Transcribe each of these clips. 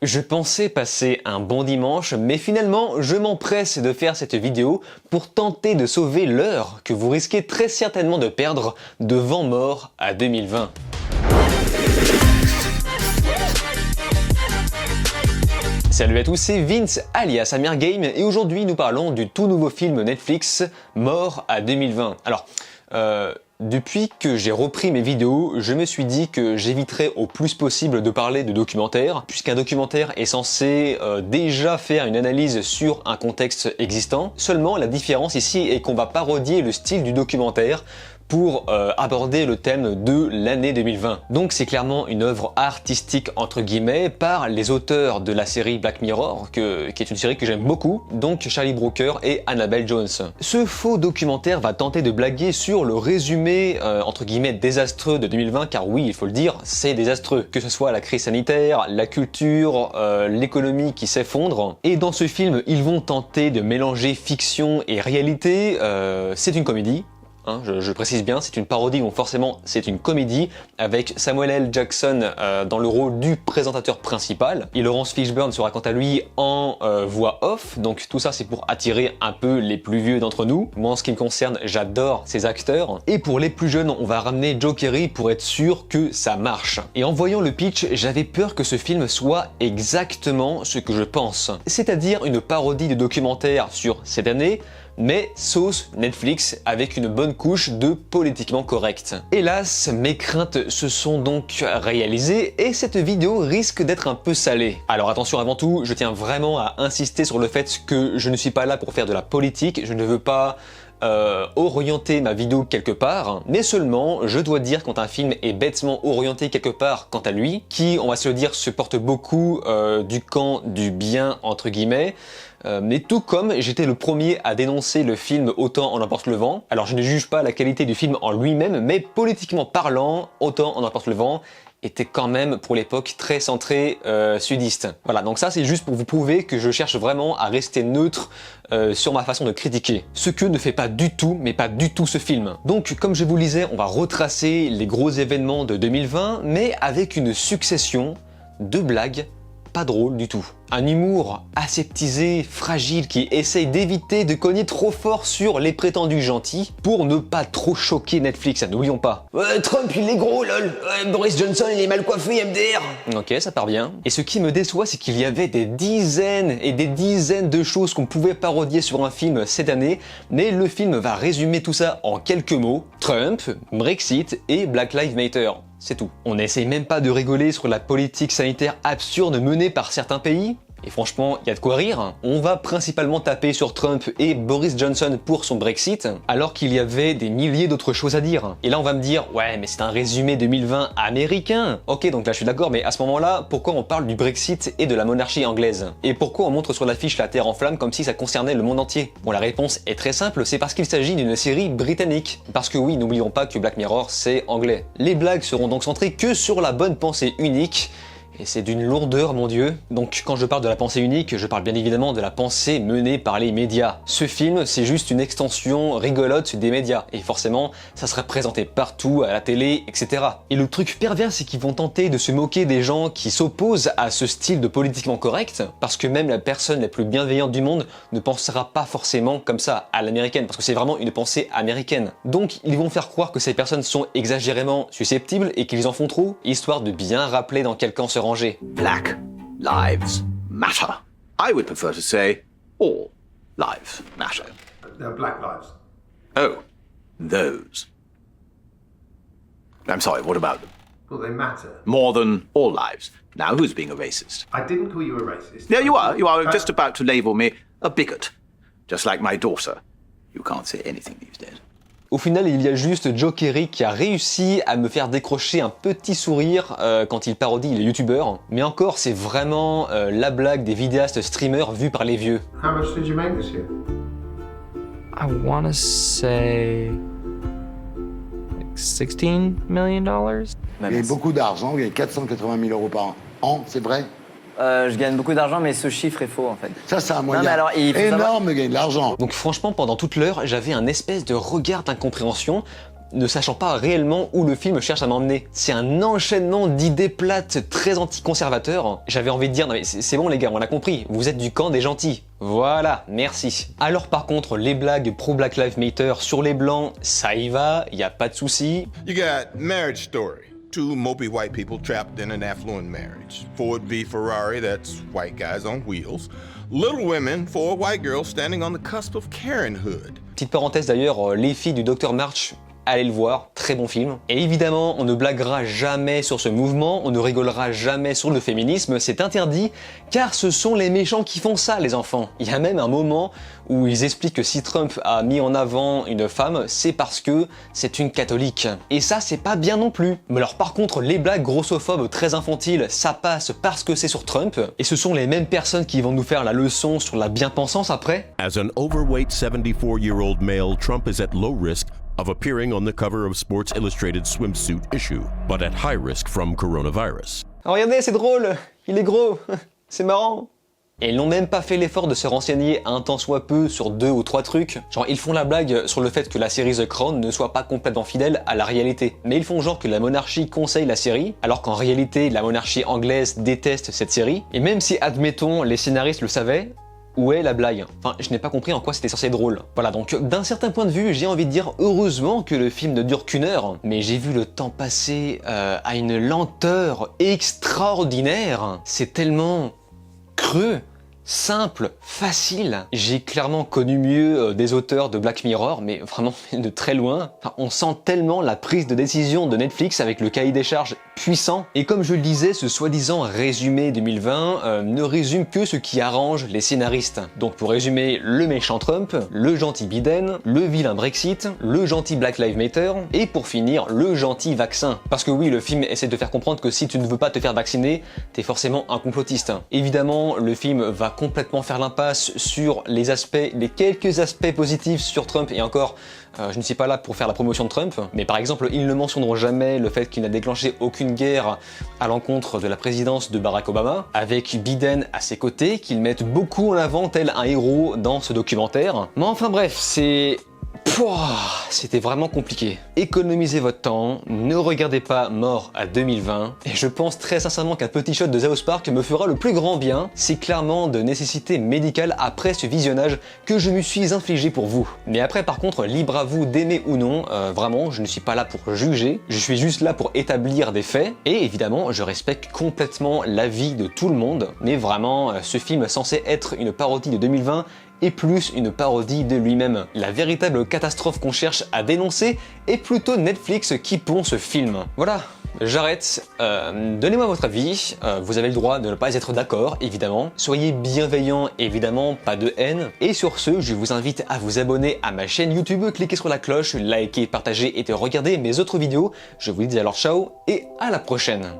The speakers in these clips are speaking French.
Je pensais passer un bon dimanche, mais finalement, je m'empresse de faire cette vidéo pour tenter de sauver l'heure que vous risquez très certainement de perdre de Vent mort à 2020. Salut à tous, c'est Vince alias Amergame et aujourd'hui nous parlons du tout nouveau film Netflix Mort à 2020. Alors, depuis que j'ai repris mes vidéos, je me suis dit que j'éviterais au plus possible de parler de documentaire, puisqu'un documentaire est censé déjà faire une analyse sur un contexte existant. Seulement, la différence ici est qu'on va parodier le style du documentaire pour aborder le thème de l'année 2020. Donc c'est clairement une œuvre artistique entre guillemets par les auteurs de la série Black Mirror, qui est une série que j'aime beaucoup, donc Charlie Brooker et Annabelle Jones. Ce faux documentaire va tenter de blaguer sur le résumé entre guillemets désastreux de 2020, car oui, il faut le dire, c'est désastreux. Que ce soit la crise sanitaire, la culture, l'économie qui s'effondre. Et dans ce film, ils vont tenter de mélanger fiction et réalité. C'est une comédie. Hein, je précise bien, c'est une parodie, donc forcément c'est une comédie avec Samuel L. Jackson dans le rôle du présentateur principal et Laurence Fishburne sera quant à lui en voix off, donc tout ça c'est pour attirer un peu les plus vieux d'entre nous. Moi en ce qui me concerne, j'adore ces acteurs et pour les plus jeunes on va ramener Joe Keery pour être sûr que ça marche. Et en voyant le pitch, j'avais peur que ce film soit exactement ce que je pense, c'est-à-dire une parodie de documentaire sur cette année, mais sauce Netflix avec une bonne couche de politiquement correct. Hélas, mes craintes se sont donc réalisées et cette vidéo risque d'être un peu salée. Alors attention, avant tout, je tiens vraiment à insister sur le fait que je ne suis pas là pour faire de la politique, je ne veux pas orienter ma vidéo quelque part, mais seulement je dois dire quand un film est bêtement orienté quelque part quant à lui, qui, on va se le dire, se porte beaucoup du camp du bien entre guillemets, mais tout comme j'étais le premier à dénoncer le film Autant en emporte le vent, alors je ne juge pas la qualité du film en lui-même, mais politiquement parlant, Autant en emporte le vent était quand même pour l'époque très centré sudiste. Voilà, donc ça c'est juste pour vous prouver que je cherche vraiment à rester neutre sur ma façon de critiquer. Ce que ne fait pas du tout, mais pas du tout ce film. Donc comme je vous le disais, on va retracer les gros événements de 2020, mais avec une succession de blagues pas drôles du tout. Un humour aseptisé, fragile, qui essaye d'éviter de cogner trop fort sur les prétendus gentils pour ne pas trop choquer Netflix, n'oublions pas. Trump il est gros lol, Boris Johnson il est mal coiffé MDR. Ok, ça part bien. Et ce qui me déçoit, c'est qu'il y avait des dizaines et des dizaines de choses qu'on pouvait parodier sur un film cette année, mais le film va résumer tout ça en quelques mots. Trump, Brexit et Black Lives Matter. C'est tout. On n'essaye même pas de rigoler sur la politique sanitaire absurde menée par certains pays. Et franchement, il y a de quoi rire. On va principalement taper sur Trump et Boris Johnson pour son Brexit, alors qu'il y avait des milliers d'autres choses à dire. Et là, on va me dire, ouais, mais c'est un résumé 2020 américain. Ok, donc là, je suis d'accord, mais à ce moment-là, pourquoi on parle du Brexit et de la monarchie anglaise? Et pourquoi on montre sur l'affiche la Terre en flammes comme si ça concernait le monde entier? Bon, la réponse est très simple, c'est parce qu'il s'agit d'une série britannique. Parce que oui, n'oublions pas que Black Mirror, c'est anglais. Les blagues seront donc centrées que sur la bonne pensée unique, et c'est d'une lourdeur, mon Dieu. Donc quand je parle de la pensée unique, je parle bien évidemment de la pensée menée par les médias. Ce film, c'est juste une extension rigolote des médias. Et forcément, ça sera présenté partout, à la télé, etc. Et le truc pervers, c'est qu'ils vont tenter de se moquer des gens qui s'opposent à ce style de politiquement correct, parce que même la personne la plus bienveillante du monde ne pensera pas forcément comme ça, à l'américaine, parce que c'est vraiment une pensée américaine. Donc ils vont faire croire que ces personnes sont exagérément susceptibles et qu'ils en font trop, histoire de bien rappeler dans quel camp se ranger. Black lives matter. I would prefer to say all lives matter. They're black lives. Oh, those. I'm sorry, what about them? Well, they matter. More than all lives. Now who's being a racist? I didn't call you a racist. Yeah, you are. You are just about to label me a bigot. Just like my daughter. You can't say anything these days. Au final, il y a juste Joe Keery qui a réussi à me faire décrocher un petit sourire quand il parodie les youtubeurs. Mais encore, c'est vraiment la blague des vidéastes streamers vus par les vieux. How much did you make this year? I want to say like $16 million. Vous gagnez beaucoup d'argent, vous gagnez 480 000 euros par an, c'est vrai? Je gagne beaucoup d'argent, mais ce chiffre est faux en fait. Ça, c'est un moyen mais alors, il faut énorme savoir... de gagner de l'argent. Donc franchement, pendant toute l'heure, j'avais un espèce de regard d'incompréhension. ne sachant pas réellement où le film cherche à m'emmener. C'est un enchaînement d'idées plates très anti-conservateurs. J'avais envie de dire, non mais c'est bon les gars, on a compris, vous êtes du camp des gentils. Voilà, merci. Alors par contre, les blagues pro Black Lives Matter sur les blancs, ça y va, y a pas de souci. You got Marriage Story. Two mopey white people trapped in an affluent marriage. Ford v Ferrari, that's white guys on wheels. Little Women, four white girls standing on the cusp of Karenhood. Petite parenthèse d'ailleurs, les filles du Dr March, allez le voir, très bon film. Et évidemment, on ne blaguera jamais sur ce mouvement, on ne rigolera jamais sur le féminisme, c'est interdit, car ce sont les méchants qui font ça, les enfants. Il y a même un moment où ils expliquent que si Trump a mis en avant une femme, c'est parce que c'est une catholique. Et ça, c'est pas bien non plus. Mais alors par contre, les blagues grossophobes très infantiles, ça passe parce que c'est sur Trump, et ce sont les mêmes personnes qui vont nous faire la leçon sur la bien-pensance après. As an overweight 74-year-old male, Trump is at low risk of appearing on the cover of Sports Illustrated swimsuit issue, but at high risk from coronavirus. Oh, regardez, c'est drôle, il est gros, c'est marrant. Et ils n'ont même pas fait l'effort de se renseigner un tant soit peu sur 2 ou 3 trucs. Genre ils font la blague sur le fait que la série The Crown ne soit pas complètement fidèle à la réalité. Mais ils font genre que la monarchie conseille la série, alors qu'en réalité la monarchie anglaise déteste cette série. Et même si, admettons, les scénaristes le savaient, où est la blague? Enfin, je n'ai pas compris en quoi c'était censé être drôle. Voilà, donc d'un certain point de vue, j'ai envie de dire heureusement que le film ne dure qu'1 heure, mais j'ai vu le temps passer à une lenteur extraordinaire. C'est tellement creux, simple, facile. J'ai clairement connu mieux des auteurs de Black Mirror, mais vraiment de très loin. Enfin, on sent tellement la prise de décision de Netflix avec le cahier des charges puissant. Et comme je le disais, ce soi-disant résumé 2020 ne résume que ce qui arrange les scénaristes. Donc pour résumer, le méchant Trump, le gentil Biden, le vilain Brexit, le gentil Black Lives Matter, et pour finir, le gentil vaccin. Parce que oui, le film essaie de faire comprendre que si tu ne veux pas te faire vacciner, t'es forcément un complotiste. Évidemment, le film va complètement faire l'impasse sur les quelques aspects positifs sur Trump, et encore, je ne suis pas là pour faire la promotion de Trump, mais par exemple, ils ne mentionneront jamais le fait qu'il n'a déclenché aucune guerre à l'encontre de la présidence de Barack Obama, avec Biden à ses côtés, qu'ils mettent beaucoup en avant tel un héros dans ce documentaire. Mais enfin bref, c'était vraiment compliqué. Économisez votre temps, ne regardez pas Mort à 2020, et je pense très sincèrement qu'un petit shot de South Park me fera le plus grand bien. C'est clairement de nécessité médicale après ce visionnage que je me suis infligé pour vous. Mais après par contre, libre à vous d'aimer ou non, vraiment, je ne suis pas là pour juger, je suis juste là pour établir des faits, et évidemment, je respecte complètement l'avis de tout le monde, mais vraiment, ce film censé être une parodie de 2020 et plus une parodie de lui-même. La véritable catastrophe qu'on cherche à dénoncer est plutôt Netflix qui pond ce film. Voilà, j'arrête. Donnez-moi votre avis. Vous avez le droit de ne pas être d'accord, évidemment. Soyez bienveillants, évidemment, pas de haine. Et sur ce, je vous invite à vous abonner à ma chaîne YouTube, cliquez sur la cloche, likez, partagez et regardez mes autres vidéos. Je vous dis alors ciao et à la prochaine.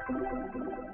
Thank you.